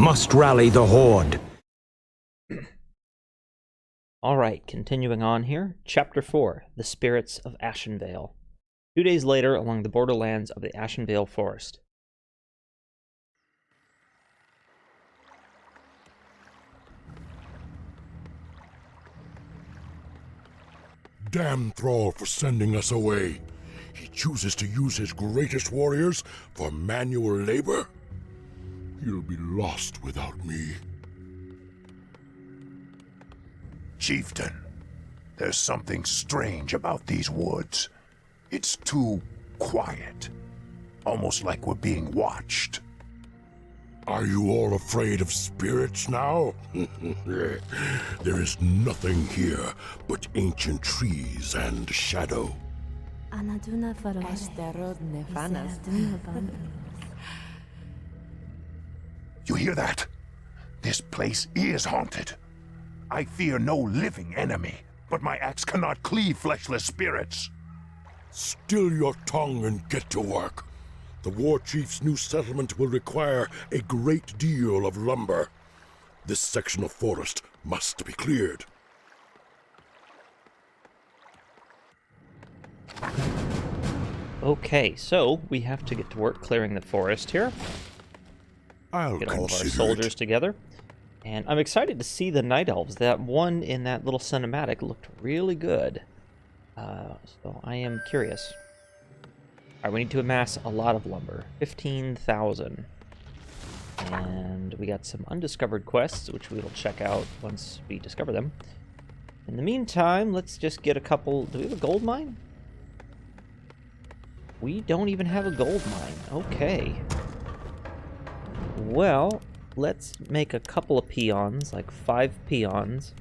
must rally the horde. Alright, continuing on here. Chapter 4, The Spirits of Ashenvale. 2 days later, along the borderlands of the Ashenvale forest. Damn Thrall for sending us away. He chooses to use his greatest warriors for manual labor. He'll be lost without me. Chieftain, there's something strange about these woods. It's too quiet. Almost like we're being watched. Are you all afraid of spirits now? There is nothing here but ancient trees and shadow. You hear that? This place is haunted. I fear no living enemy, but my axe cannot cleave fleshless spirits. Still your tongue and get to work. The war chief's new settlement will require a great deal of lumber. This section of forest must be cleared. Okay, so we have to get to work clearing the forest here. I'll Get all of our consider soldiers it. together. And I'm excited to see the Night Elves. That one in that little cinematic looked really good. So I am curious. Alright, we need to amass a lot of lumber. 15,000. And we got some undiscovered quests, which we will check out once we discover them. In the meantime, let's just get a couple... Do we have a gold mine? We don't even have a gold mine. Okay. Well, let's make a couple of peons, like 5 peons,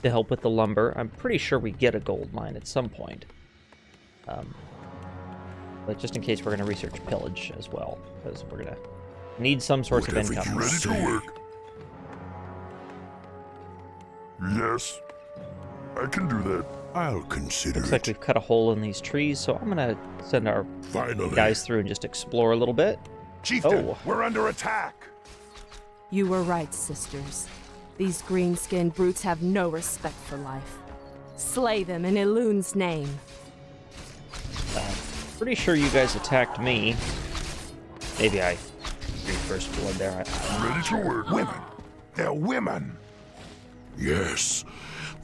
to help with the lumber. I'm pretty sure we get a gold mine at some point. But just in case, we're going to research pillage as well, because we're going to need some sorts of Whatever income. you Ready to say. work. Yes, I can do that. I'll consider Looks it. like we've cut a hole in these trees, so I'm going to send our Finally. guys through and just explore a little bit. Chieftain, Oh. we're under attack. You were right, sisters. These green-skinned brutes have no respect for life. Slay them in Elun's name. Pretty sure you guys attacked me. Maybe I drew first blood there. Ready to work. Women. They're women. Yes,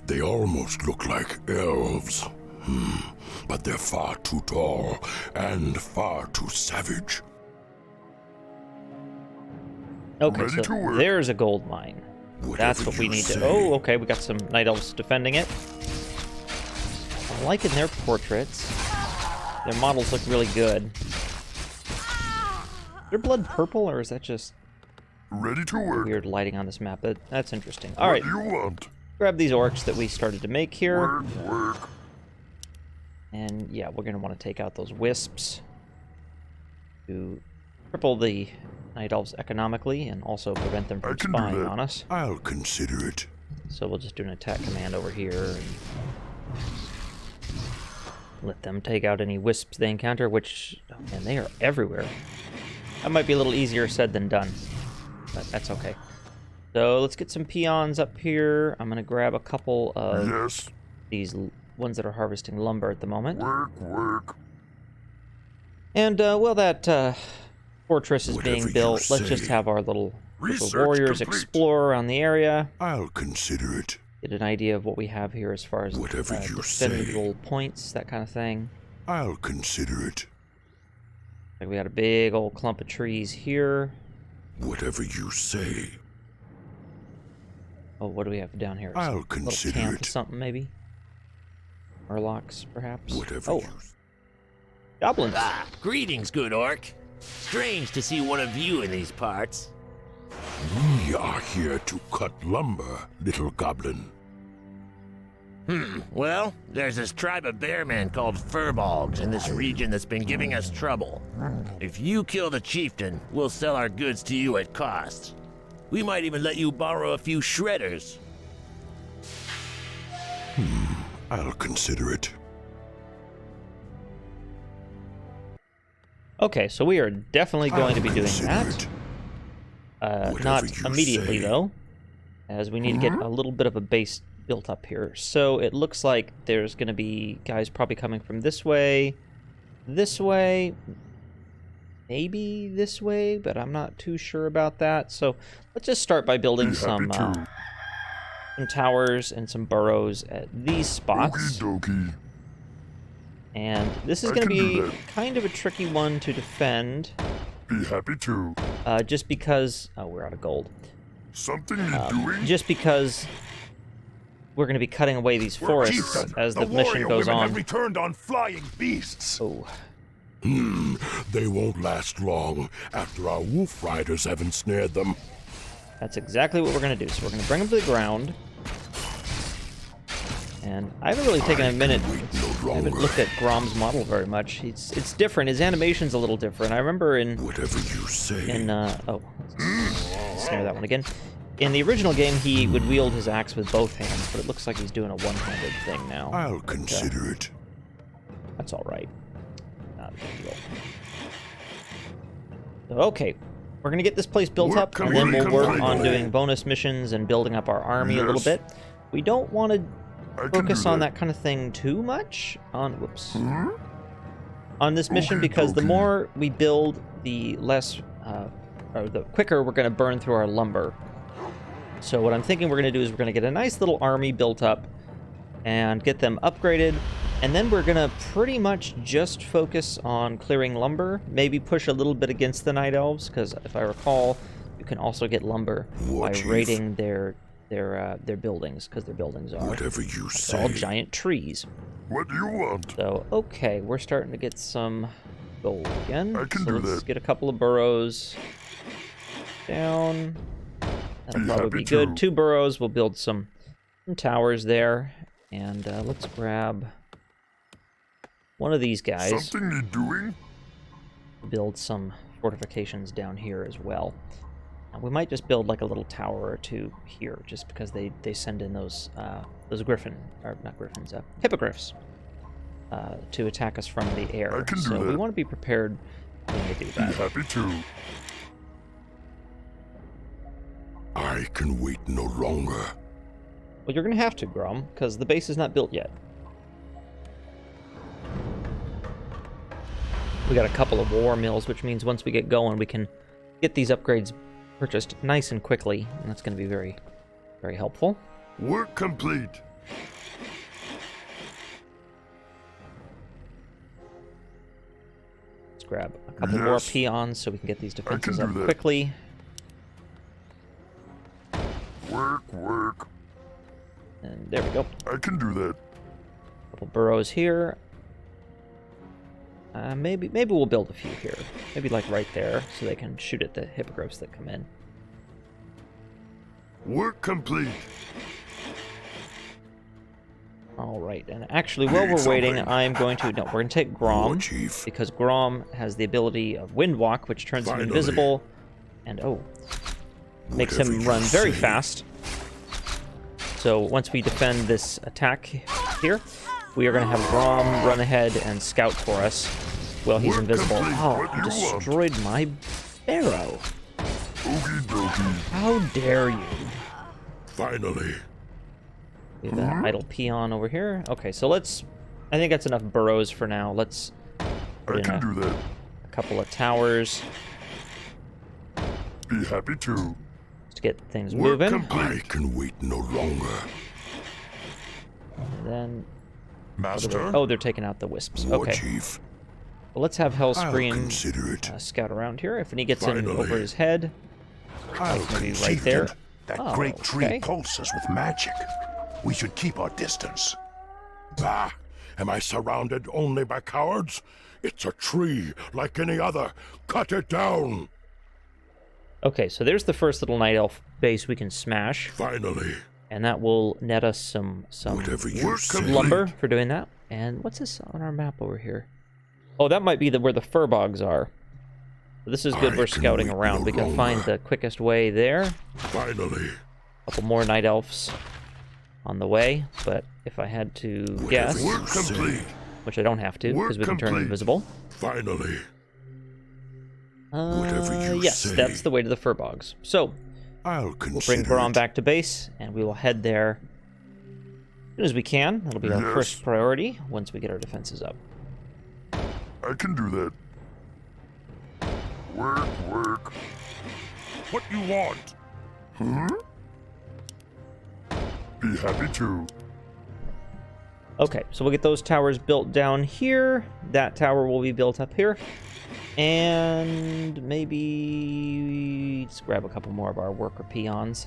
they almost look like elves. But they're far too tall and far too savage. Okay, Ready to so work. there's a gold mine. That's Whatever what we you need to... say. Oh, okay, we got some Night Elves defending it. I'm liking their portraits. Their models look really good. Is their blood purple, or is that just Ready to work. weird lighting on this map? That's interesting. Alright, What do you want? grab these orcs that we started to make here. Work. And yeah, we're going to want to take out those wisps to cripple the Night Elves economically and also prevent them I from can do spying that. on us. I'll consider it. So we'll just do an attack command over here and let them take out any wisps they encounter, which, oh man, they are everywhere. That might be a little easier said than done, but that's okay. So let's get some peons up here. I'm going to grab a couple of Yes. these ones that are harvesting lumber at the moment. Work. And while that fortress is Whatever being you built, let's just say. have our little group of Research warriors complete. explore around the area. I'll consider it. Get an idea of what we have here as far as Whatever you say. defendable points, that kind of thing. I'll consider it. Like we got a big old clump of trees here. Whatever you say. Oh, what do we have down here? I'll Some little consider camp or it. something, maybe? Murlocs, perhaps? Whatever Oh, you goblins. Ah, greetings, good orc. Strange to see one of you in these parts. We are here to cut lumber, little goblin. Well, there's this tribe of bearmen called furbolgs in this region that's been giving us trouble. If you kill the chieftain, we'll sell our goods to you at cost. We might even let you borrow a few shredders. I'll consider it. Okay, so we are definitely going to be doing Consider that. it. Not you immediately, say. though, as we need to get a little bit of a base built up here. So it looks like there's going to be guys probably coming from this way, maybe this way, but I'm not too sure about that. So let's just start by building some towers and some burrows at these spots. Okie And this is going to be kind of a tricky one to defend, Be happy to. just because... Oh, we're out of gold. Something you doing? Just because we're going to be cutting away these forests Chieftain, as the the mission warrior goes women on. have returned on flying beasts. Oh, They won't last long after our wolf riders have ensnared them. that's exactly what we're going to do. So we're going to bring them to the ground. And I haven't really taken a minute. I haven't looked at Grom's model very much. It's different. His animation's a little different. I remember in Whatever you say. oh, snare that one again. In the original game, he would wield his axe with both hands, but it looks like he's doing a one-handed thing now. I'll consider it. That's all right. Not a big deal. So, okay, we're gonna get this place built up, and then we'll work on doing bonus missions and building up our army a little bit. We don't want to focus on that kind of thing too much on this mission, because the more we build, the less or the quicker we're going to burn through our lumber. So what I'm thinking we're going to do is we're going to get a nice little army built up and get them upgraded, and then we're going to pretty much just focus on clearing lumber, maybe push a little bit against the Night Elves, because if I recall, you can also get lumber by raiding their buildings, because their buildings are Whatever you say. all giant trees. What do you want? So, okay, we're starting to get some gold again. I can so do let's that. get a couple of burrows down. That'll Be probably happy be good. to. 2 burrows. We'll build some towers there. And let's grab one of these guys. Something you doing? Build some fortifications down here as well. We might just build like a little tower or two here, just because they send in those hippogriffs to attack us from the air. I can do so we that. want to be prepared when they do Be that. happy to. I can wait no longer. Well, you're going to have to, Grom, because the base is not built yet. We got a couple of war mills, which means once we get going, we can get these upgrades purchased nice and quickly, and that's going to be very, very helpful. Work complete. Let's grab a couple more peons so we can get these defenses do up that. quickly. Work. And there we go. I can do that. Couple burrows here. Maybe we'll build a few here. Maybe like right there, so they can shoot at the hippogriffs that come in. Work complete. All right, and actually, while we're waiting, I'm going to... No, we're going to take Grom, War Chief. because Grom has the ability of Wind Walk, which turns him Finally. invisible, and makes him Whatever you run very say. fast. So once we defend this attack here, we are going to have Grom run ahead and scout for us while he's Work invisible. complete. Oh, What he you want? destroyed my barrow. Okie dokie. How dare you? Finally. We have an idle peon over here. Okay, so let's... I think that's enough burrows for now. Let's put I in can do that. a couple of towers Be happy to. to get things Work moving. complete. I can wait no longer. And then... Master? Oh, they're taking out the wisps. War Okay. Chief. Well, let's have I'll Hellscream consider it. scout around here. If he gets in Finally. over his head, I'll maybe right concede there. it. That Oh, great tree okay. pulses with magic. We should keep our distance. Bah! Am I surrounded only by cowards? It's a tree like any other. Cut it down. Okay, so there's the first little night elf base we can smash, Finally. and that will net us some Whatever you Work say. complete. lumber for doing that. And what's this on our map over here? Oh, that might be where the fur bogs are. So this is good. I We're can scouting wait around. no We can longer. find the quickest way there. Finally. A couple more night elves on the way, but if I had to guess, you Work complete. which I don't have to Work because we can turn complete. invisible, Finally. Whatever you yes, say. that's the way to the fur bogs. So, I'll we'll consider bring Braun it. back to base, and we will head there as soon as we can. That'll be our Yes. first priority once we get our defenses up. I can do that. Work, work. What you want? Be happy to. Okay, so we'll get those towers built down here. That tower will be built up here. And maybe let's grab a couple more of our worker peons.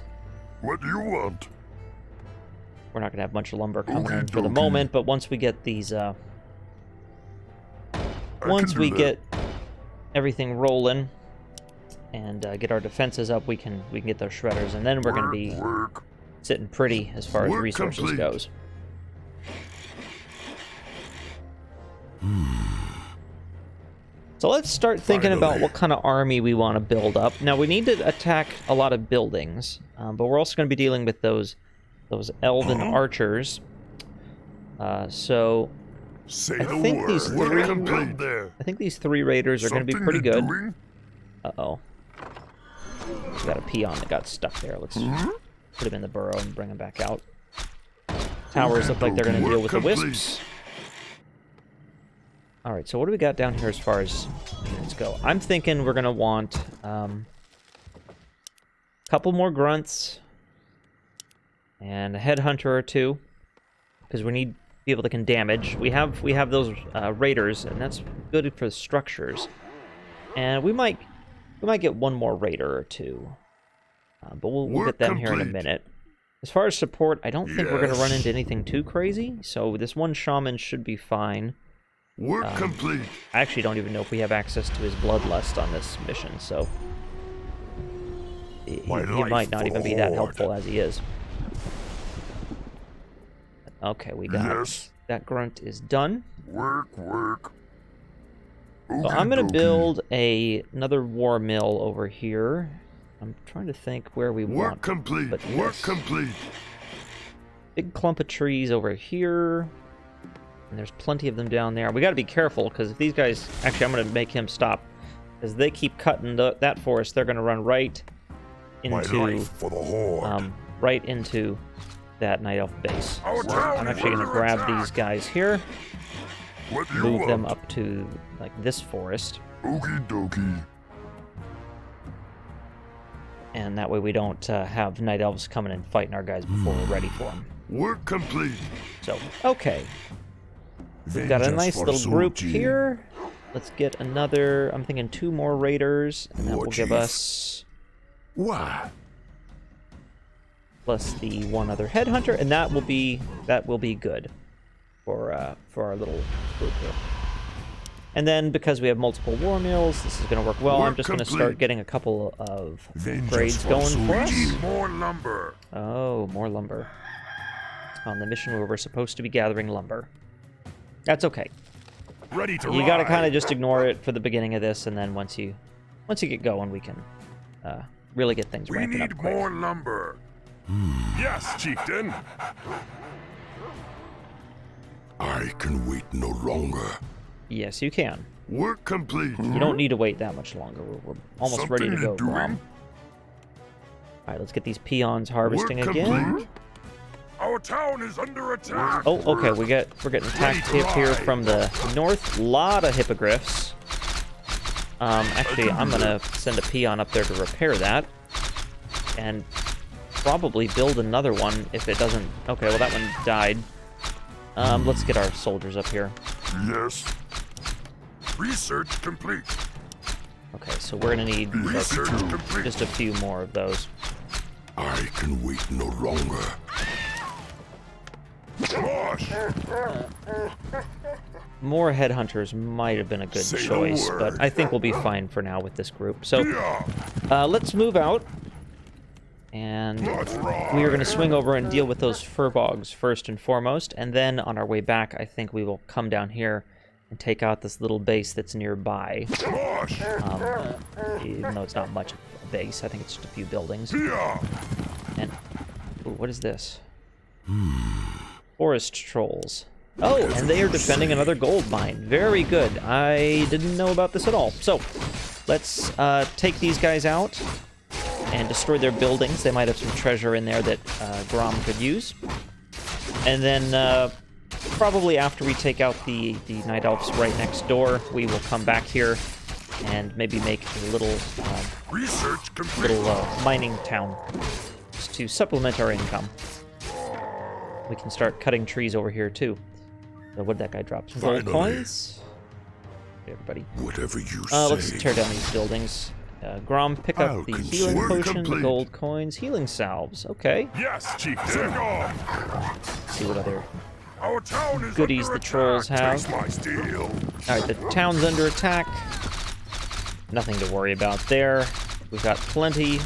What do you want? We're not going to have much lumber coming Okie in for the dokie. moment, but once we get these, I once can we do that. get everything rolling and get our defenses up, we can get those shredders, and then we're going to be Work. sitting pretty as far as Work resources complete. goes. So let's start thinking about Finally. what kind of army we want to build up. Now, we need to attack a lot of buildings, but we're also going to be dealing with those elven archers. So Say I the think word. these Work three- complete there. I think these 3 raiders are going to be Something pretty you're good. doing? Uh-oh. We got a peon that got stuck there. Let's put him in the burrow and bring him back out. Towers look like they're going to deal with the wisps. All right, so what do we got down here as far as units go? I'm thinking we're going to want a couple more grunts and a headhunter or 2, because we need people that can damage. We have those raiders, and that's good for structures. And we might get one more raider or 2, but we'll get Work them here in a complete. minute. As far as support, I don't think we're going to run Yes. into anything too crazy, so this one shaman should be fine. Work complete. I actually don't even know if we have access to his bloodlust on this mission, so he My might life not for even the be that Horde. helpful as he is. Okay, we got Yes. that grunt is done. Work, work. So I'm going to Okey-dokey. build another war mill over here. I'm trying to think where we Work want. complete. but Work this- complete. Big clump of trees over here. And there's plenty of them down there. We got to be careful, because if these guys... Actually, I'm going to make him stop. As they keep cutting that forest, they're going to run right My into... life for the Horde. right into that Night Elf base. Our So town I'm is actually going to under grab attack. these guys here, What do you move want? them up to, like, this forest. Okie dokie. And that way we don't have Night Elves coming and fighting our guys before we're ready for them. Work complete. So, okay. We've got a Vengeance nice for little group Suji. here. Let's get another, I'm thinking 2 more raiders, and that War will give chief. us Why? plus the 1 other headhunter, and that will be good for our little group here. And then because we have multiple war mills, this is going to work well. I'm Work just going to start complete. getting a couple of Vengeance grades for going for us. Suji. More lumber. Oh, more lumber. On the mission where we're supposed to be gathering lumber. That's okay. Ready to You got to ride. kind of just ignore it for the beginning of this, and then once you get going, we can really get things We ramping need up quick. more lumber. Yes, chieftain. I can wait no longer. Yes, you can. Work complete. You don't need to wait that much longer. We're almost ready to Something go, you're doing? Brom. All right, let's get these peons harvesting Work again. complete. Our town is under attack. Oh, okay. We're getting attacked Ready to here ride. from the north. Lot of hippogriffs. Actually, I'm gonna send a peon up there to repair that, and probably build another one if it doesn't. Okay, well that one died. Let's get our soldiers up here. Yes. Research complete. Okay, so we're gonna need like, Research complete. just a few more of those. I can wait no longer. Gosh. More headhunters might have been a good Say the choice, word. but I think we'll be fine for now with this group. So Yeah. let's move out, and Let's ride. we are going to swing over and deal with those fur bogs first and foremost, and then on our way back, I think we will come down here and take out this little base that's nearby. Gosh. Even though it's not much of a base, I think it's just a few buildings. Yeah. And ooh, what is this? Forest trolls. Oh, and they are defending another gold mine. Very good. I didn't know about this at all. So, let's take these guys out and destroy their buildings. They might have some treasure in there that Grom could use. And then probably after we take out the Night Elves right next door, we will come back here and maybe make a little mining town just to supplement our income. We can start cutting trees over here too. So what did that guy drop? Some gold coins? Okay, everybody. Whatever you say. Let's tear down these buildings. Grom, pick up the healing potion, the gold coins, healing salves. Okay. Yes, Chief. Take off. See what other Our town is goodies the trolls have. Taste my steel. All right, the town's under attack. Nothing to worry about there. We've got plenty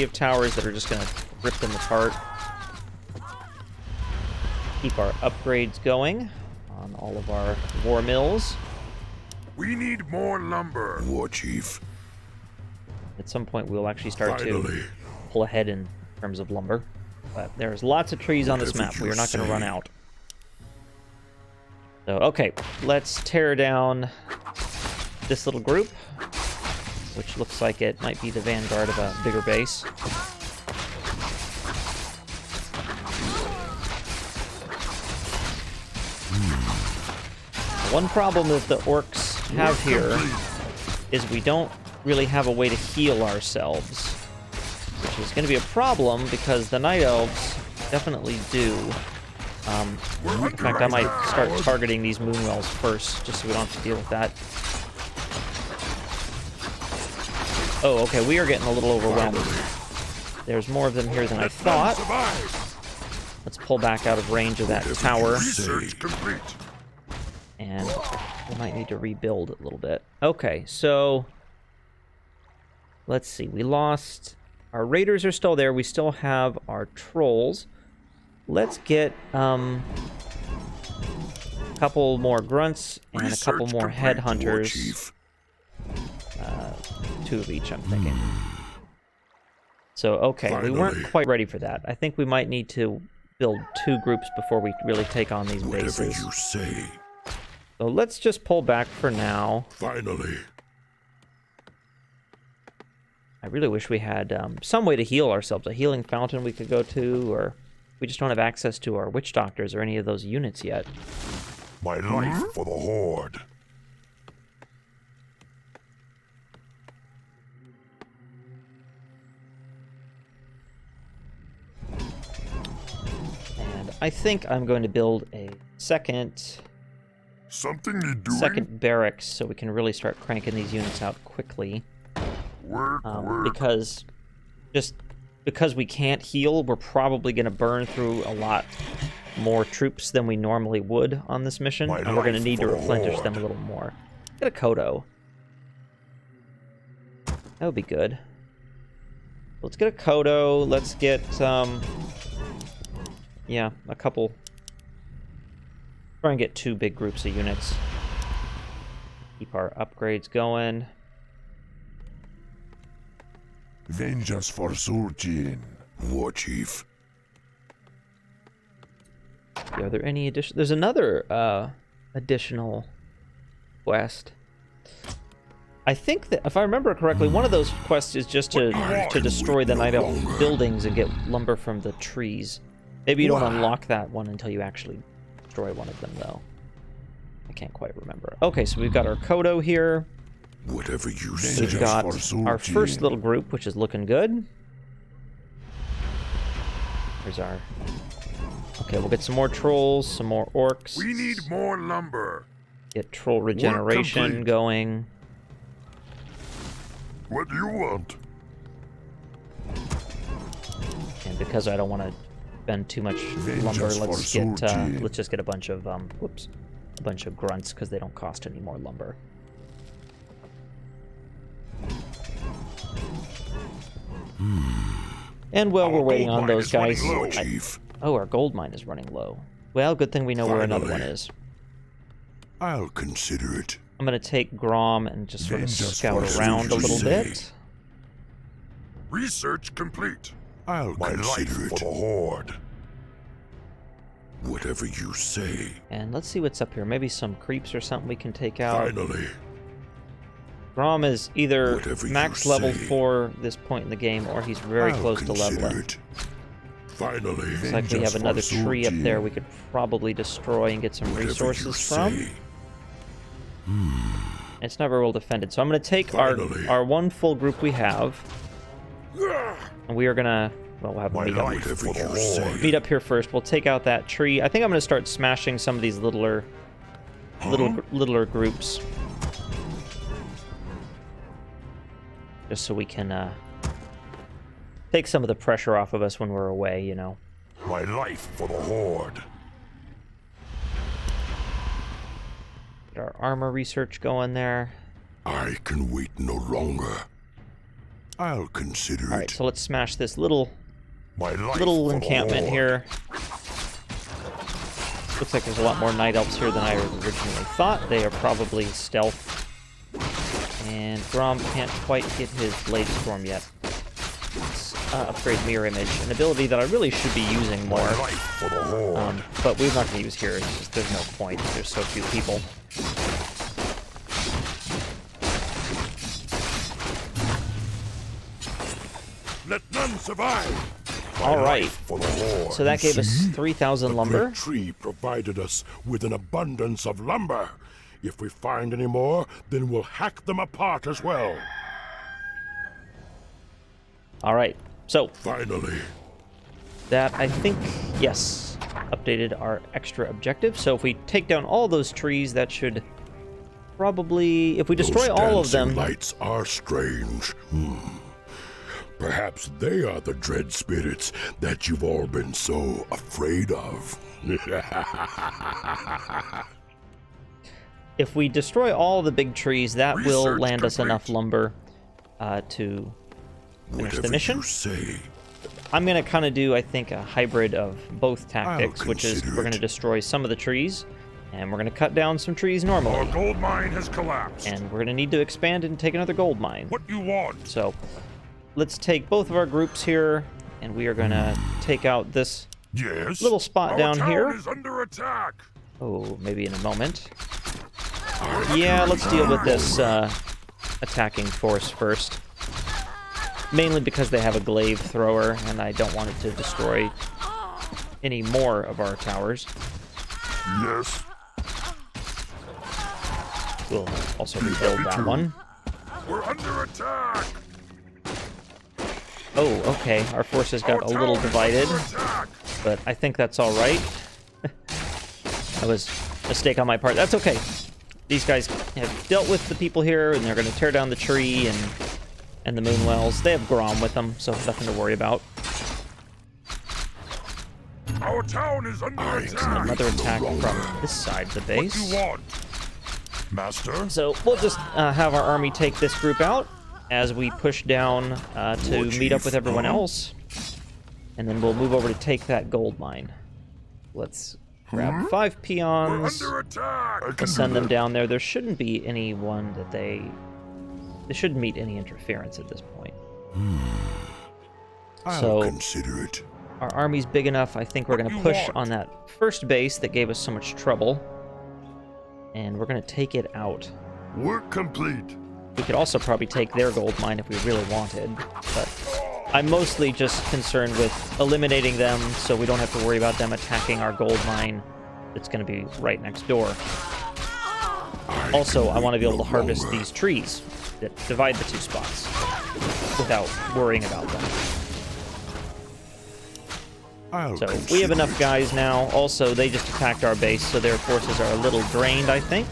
of towers that are just gonna rip them apart. Keep our upgrades going on all of our war mills. We need more lumber. War Chief. At some point, we'll actually start Finally. to pull ahead in terms of lumber. But there's lots of trees on this Whatever map. you We are not going to say. run out. So, okay, let's tear down this little group, which looks like it might be the vanguard of a bigger base. One problem that the orcs have here is we don't really have a way to heal ourselves, which is going to be a problem because the Night Elves definitely do. In fact, I might start targeting these moonwells first, just so we don't have to deal with that. Oh, okay, we are getting a little overwhelmed. There's more of them here than I thought. Let's pull back out of range of that tower. Research complete. And we might need to rebuild a little bit. Okay, so let's see. We lost... Our raiders are still there. We still have our trolls. Let's get a couple more grunts and a couple more headhunters. 2 of each, I'm thinking. So, okay, we weren't Finally. quite ready for that. I think we might need to build 2 groups before we really take on these Whatever bases. you say. So let's just pull back for now. Finally. I really wish we had some way to heal ourselves. A healing fountain we could go to, or we just don't have access to our witch doctors or any of those units yet. My life for the Horde. And I think I'm going to build a second Something you doing? barracks so we can really start cranking these units out quickly. Work. Because we can't heal, we're probably going to burn through a lot more troops than we normally would on this mission, My and we're going to life need to for the replenish them a Horde. little more. Get a Kodo. That would be good. Let's get a Kodo. Let's get, yeah, a couple. Try and get 2 big groups of units. Keep our upgrades going. Vengeance for Surgeon. War Chief. Are there any addition? There's another additional quest. I think that if I remember correctly, one of those quests is just to destroy the Night Elf buildings and get lumber from the trees. Maybe you don't unlock that one until you actually destroy one of them, though. I can't quite remember. Okay, so we've got our Kodo here. Whatever you say. We've got for our Surgeon. first little group, which is looking good. Here's our... Okay, we'll get some more trolls, some more orcs. We need more lumber. Get troll regeneration complete. going. What do you want? And because I don't want to spend too much Vengeance lumber, for Surgeon. let's just get a bunch of a bunch of grunts because they don't cost any more lumber. And while we're waiting on those guys, War Chief. oh, our gold mine is running low. Well, good thing we know where another one Finally. is. I'll consider it. I'm gonna take Grom and just sort of Vengeance scout for around a little Surgeon. bit. Research complete. I'll My life consider for it. the Horde. Whatever you say. And let's see what's up here. Maybe some creeps or something we can take out. Finally. Grom is either Whatever you max level say. for this point in the game, or he's very I'll close to consider leveling. it. Finally, Looks like we have another tree up there we could probably destroy and get some resources from. It's not very well defended, so I'm going to take Finally. our one full group we have, and we are going to, well, we'll have them meet up here first. We'll take out that tree. I think I'm going to start smashing some of these littler groups, just so we can take some of the pressure off of us when we're away, you know. My life for the Horde. Get our armor research going there. I can wait no longer. I'll consider All right, it. so let's smash this little My life little for the encampment Horde. here. Looks like there's a lot more night elves here than I originally thought. They are probably stealth. And Grom can't quite get his Blade Storm yet. Let's upgrade Mirror Image, an ability that I really should be using more. My life for the Horde. But we're not going to use here. It's just, there's no point. There's so few people. Let none survive. All right. For the Horde. So that gave us 3,000 The lumber. great tree provided us with an abundance of lumber. If we find any more, then we'll hack them apart as well. All right. So Finally. that, I think, yes, updated our extra objective. So if we take down all those trees, that should probably, if we destroy Those all of dancing them, lights are strange. Perhaps they are the dread spirits that you've all been so afraid of. if we destroy all the big trees, that will Research land us complete. enough lumber to finish Whatever the mission. you say. I'm going to kind of do, I think, a hybrid of both tactics, which is consider we're going to it. destroy some of the trees, and we're going to cut down some trees normally. gold mine has collapsed. And we're going to need to expand and take another gold mine. What you want? So let's take both of our groups here, and we are going to take out this Yes. little spot down here. is under attack. Oh, maybe in a moment. Yeah, let's deal with this attacking force first. Mainly because they have a glaive thrower, and I don't want it to destroy any more of our towers. Yes. We'll also rebuild that one. We're under attack. Oh, okay. Our forces got a little divided, Attack. but I think that's all right. That was a mistake on my part. That's okay. These guys have dealt with the people here, and they're going to tear down the tree and the Moonwells. They have Grom with them, so nothing to worry about. Our town is under attack. Another attack from this side of the base. want? Master? So we'll just have our army take this group out as we push down to meet up with everyone else. And then we'll move over to take that gold mine. Let's grab 5 peons. attack. We'll send them down there. There shouldn't be anyone that they shouldn't meet any interference at this point. So consider it. our army's big enough. I think we're going to push on that first base that gave us so much trouble. And we're going to take it out. Work complete. We could also probably take their gold mine if we really wanted, but I'm mostly just concerned with eliminating them so we don't have to worry about them attacking our gold mine that's going to be right next door. Also, I want to be able to harvest these trees that divide the two spots without worrying about them. So we have enough guys now. Also, they just attacked our base, so their forces are a little drained, I think.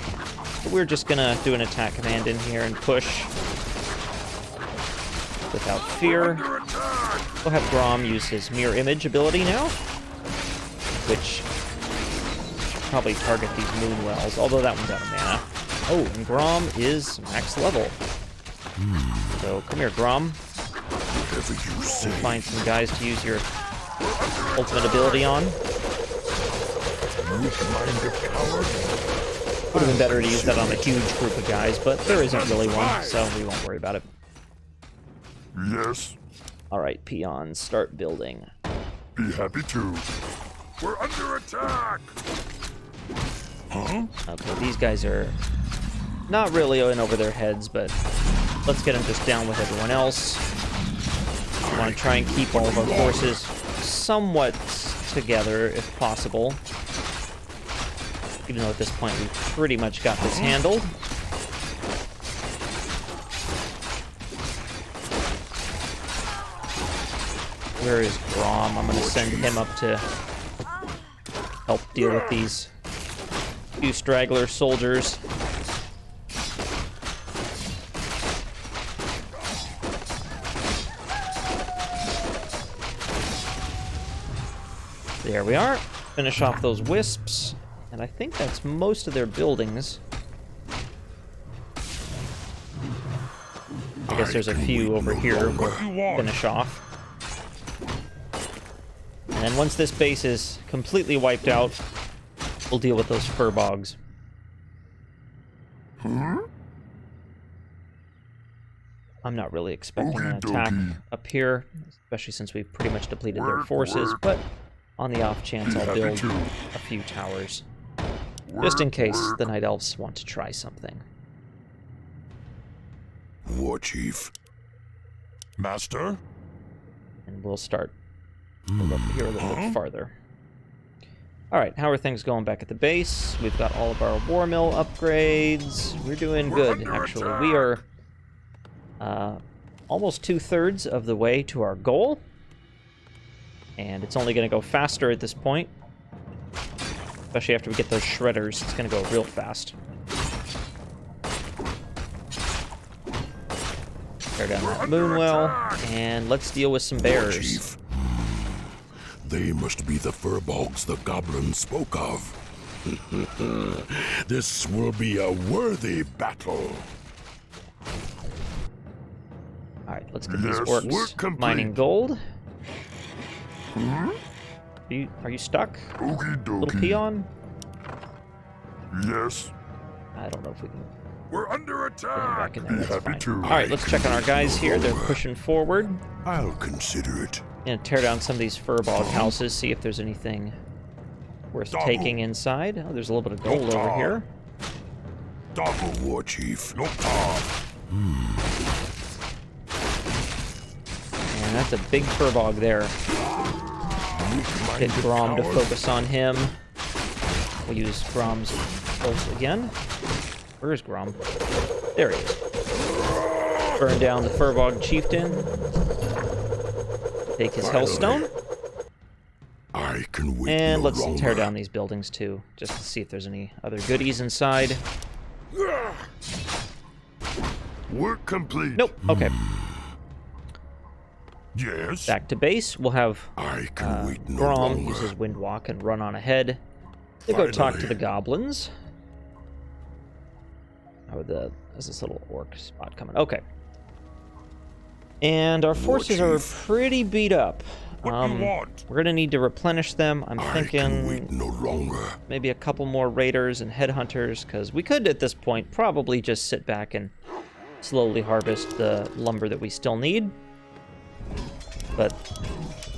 But we're just gonna do an attack command in here and push without fear. We'll have Grom use his mirror image ability now, which should probably target these Moonwells, although that one's out of mana. Oh, and Grom is max level. So come here, Grom. Whatever you say. Find some guys to use your ultimate ability on. Would have been better to use that on a huge group of guys, but there isn't really one, so we won't worry about it. Yes. Alright, peons, start building. Be happy to. We're under attack. Huh? Okay, these guys are Not really in over their heads, but let's get them just down with everyone else. I want to try and keep all of our forces somewhat together, if possible. Even though at this point we've pretty much got this handled. Where is Grom? I'm going to send him up to help deal with these few straggler soldiers. There we are. Finish off those wisps. And I think that's most of their buildings. I guess there's a few over here we'll finish off. And then once this base is completely wiped out, we'll deal with those fur bogs. I'm not really expecting an attack up here, especially since we've pretty much depleted their forces, but on the off chance I'll build a few towers, just in case the Night Elves want to try something. War Chief. Master? And we'll start over here a little bit farther. Alright, how are things going back at the base? We've got all of our war mill upgrades. We're doing good, actually. We are almost 2/3 of the way to our goal. And it's only going to go faster at this point. Especially after we get those shredders, it's going to go real fast. Tear down that moonwell, and let's deal with some bears. Chief. They must be the furbolgs the goblin spoke of. This will be a worthy battle. Alright, let's get these orcs mining gold. Are you stuck? Little peon? Yes. I don't know if we can We're under get him attack. back in there. That's fine. to. Alright, let's check on our guys here. They're pushing forward. I'll consider it. Gonna tear down some of these furbog houses, see if there's anything worth taking inside. Oh, there's a little bit of gold over here. Double War Chief. And that's a big furbog there. Get Grom to focus on him. We'll use Grom's pulse again. Where is Grom? There he is. Burn down the furbog chieftain. Take his hellstone. I can wait And no let's longer. tear down these buildings too, just to see if there's any other goodies inside. Work complete. Nope. Okay. Yes. Back to base. We'll have I can wait no Grom longer. use his windwalk and run on ahead to go talk to the goblins. Oh, there's this little orc spot coming. Okay. And our forces are pretty beat up. What do you want? We're gonna need to replenish them. I'm I can thinking wait no longer. maybe a couple more raiders and headhunters, because we could at this point probably just sit back and slowly harvest the lumber that we still need. But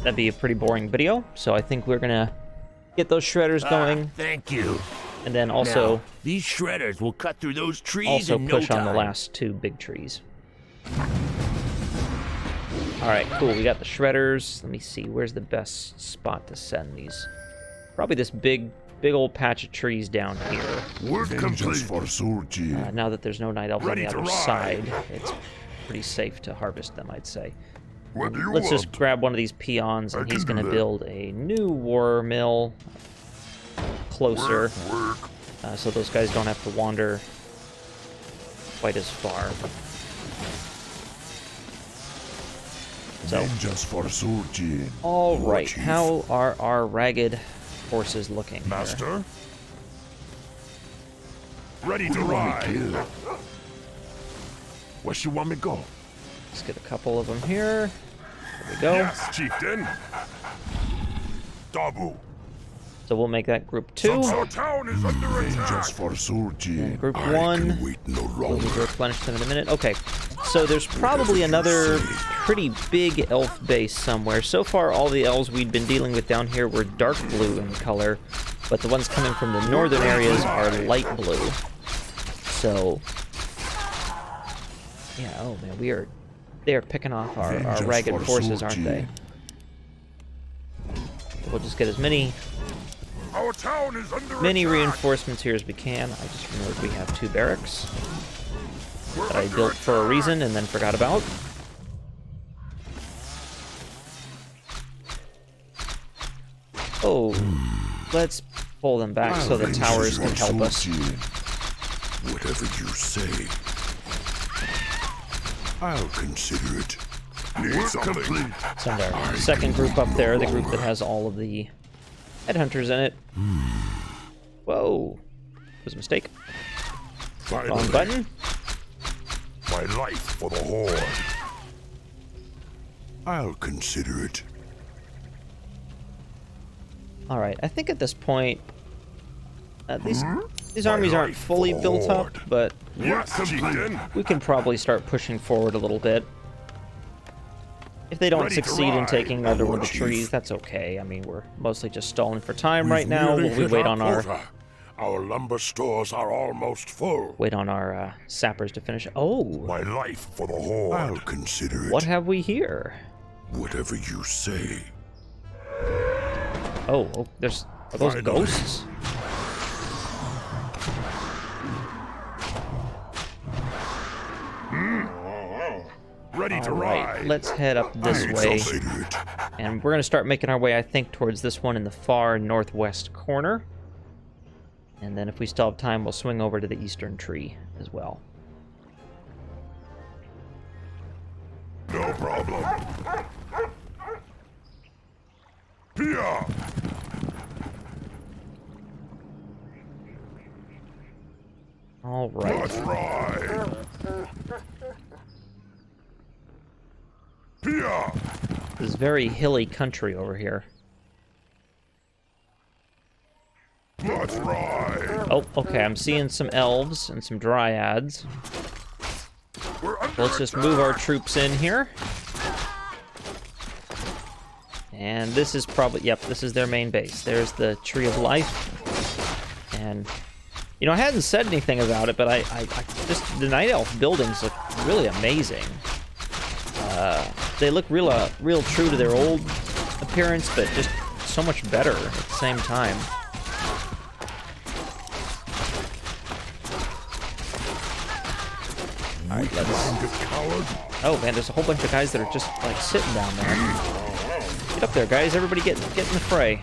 that'd be a pretty boring video, so I think we're gonna get those shredders going, Thank you. and then also Now, these shredders will cut through those trees in no push on the time. last two big trees. Alright, cool, we got the shredders. Let me see, where's the best spot to send these? Probably this big old patch of trees down here. Work complete. For Surgeon. Now that there's no night elves on Ready the to other ride. side, it's pretty safe to harvest them, I'd say. What do you Let's want? just grab one of these peons, and I he's can going do to that. build a new war mill closer, Work. so those guys don't have to wander quite as far. So, Vengeance for Surgeon. all right, Chief. how are our ragged forces looking here? Master? Ready to ride. Where you want me to go? Let's get a couple of them here. There we go. Yes, chieftain. Dabu. So we'll make that group 2. Our town is under attack. For Surgeon. Group I 1. can wait no We'll longer. need to replenish them in a minute. Okay, so there's probably another pretty big elf base somewhere. So far, all the elves we'd been dealing with down here were dark blue in color, but the ones coming from the northern areas are light blue. So Yeah, oh man, they are picking off our Vengeance ragged for forces, aren't they? We'll just get as many Our town is under reinforcements here as we can. I just remembered we have 2 barracks that I built for a reason and then forgot about. Oh, let's pull them back so the towers can help us. Whatever you say, I'll consider it. Need something? Send our second group up there, the group that has all of the headhunters in it. Whoa, was a mistake. Wrong button. My life for the Horde. I'll consider it. All right, I think at this point, these armies aren't fully built up, but we can probably start pushing forward a little bit. If they don't succeed in taking another one of the trees, that's okay. I mean, we're mostly just stalling for time right now. While we wait on our lumber stores are almost full. Wait on our sappers to finish. Oh, My life for the Horde. I'll consider it. what have we here? Whatever you say. Oh, are those ghosts? Ready to All right, ride. let's head up this way. And we're going to start making our way, I think, towards this one in the far northwest corner. And then if we still have time, we'll swing over to the eastern tree as well. No problem. Pia! All right. Let's ride. Pia! This is very hilly country over here. Let's ride. Oh, okay, I'm seeing some elves and some dryads. Let's just move our troops in here. And this is probably, yep, this is their main base. There's the Tree of Life. And, you know, I hadn't said anything about it, but I just, the Night Elf buildings look really amazing. They look real true to their old appearance, but just so much better at the same time. Alright, oh man, there's a whole bunch of guys that are just like sitting down there. Get up there, guys. Everybody get in the fray.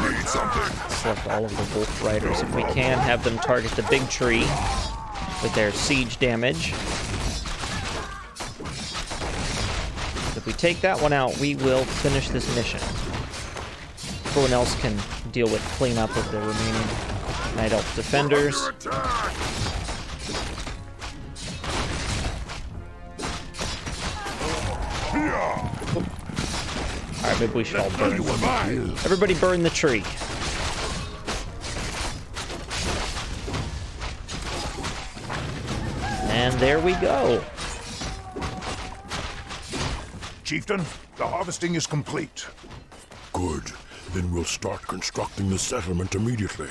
Need something. Select all of the Wolf Riders if we can. Have them target the big tree with their siege damage. If we take that one out, we will finish this mission. Everyone else can deal with cleanup of the remaining Night Elf defenders. Alright, maybe we should all burn. Everybody burn the tree. And there we go. Chieftain, the harvesting is complete. Good. Then we'll start constructing the settlement immediately.